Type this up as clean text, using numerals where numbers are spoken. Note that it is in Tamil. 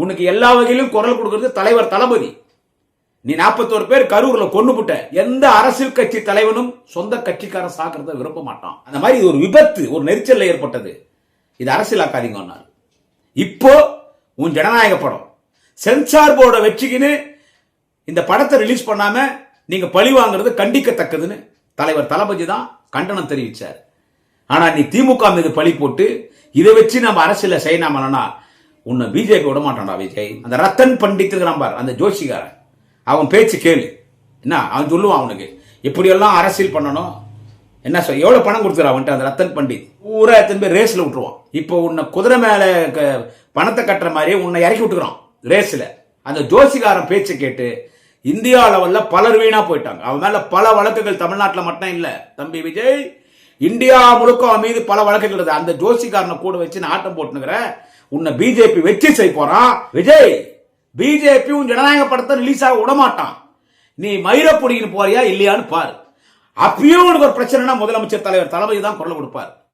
உனக்கு எல்லா வகையிலும் குரல் கொடுக்கிறது தலைவர் தளபதி. நீ 41 பேர் கரூர்ல கொன்னுபுட்ட. எந்த அரசியல் கட்சி தலைவனும் சொந்த கட்சிக்காரன் சாக்கிறத விரும்ப மாட்டான். அந்த மாதிரி இது ஒரு விபத்து, ஒரு நெரிச்சல் ஏற்பட்டது. இது அரசியலாக்காதீங்க. இப்போ உன் ஜனநாயக படம் சென்சார் போர்டை வச்சுக்கின்னு இந்த படத்தை ரிலீஸ் பண்ணாம நீங்க பழி வாங்குறது கண்டிக்கத்தக்கதுன்னு தலைவர் தளபதி தான் கண்டனம் தெரிவிச்சார். ஆனா நீ திமுக மீது பழி போட்டு இதை வச்சு நம்ம அரசியல செய்யணும்னா உன்னை பிஜேபி விட மாட்டான்டா விஜய். அந்த ரத்தன் பண்டித் பார், அந்த ஜோஷிகாரன், அவன் பேச்சு கேளு. என்ன அவன் சொல்லுவான், அவனுக்கு எப்படியெல்லாம் அரசியல் பண்ணணும், என்ன சொல், எவ்வளவு பணம் கொடுத்துறான் அவன்ட்டு. அந்த ரத்தன் பண்டித் ஊரா எத்தனை பேர் ரேஸ்ல விட்டுருவான். இப்போ உன்னை குதிரை மேல பணத்தை கட்டுற மாதிரி உன்னை இறக்கி விட்டுக்கிறான் ரேஸ்ல. அந்த ஜோசிகாரன் பேச்சு கேட்டு இந்தியா லெவல்ல பலர் வீணா போயிட்டாங்க. அவன் மேல பல வழக்குகள் தமிழ்நாட்டில் மட்டும் இல்ல தம்பி விஜய், இந்தியா முழுக்க அவன் மீது பல வழக்குகள். அந்த ஜோசிகாரனை கூட வச்சு ஆட்டம் போட்டுங்கிற உன்னை பிஜேபி வெற்றி செய்ய போறான். விஜய், பிஜேபி உன் ஜனநாயக படத்தை ரிலீஸ் ஆக விட மாட்டான். நீ மயிரப்பொடின்னு போறியா இல்லையான்னு பாரு. அப்பயும் உனக்கு ஒரு பிரச்சனைனா முதலமைச்சர் தலைவர் தளபதி தான் குரல் கொடுப்பார்.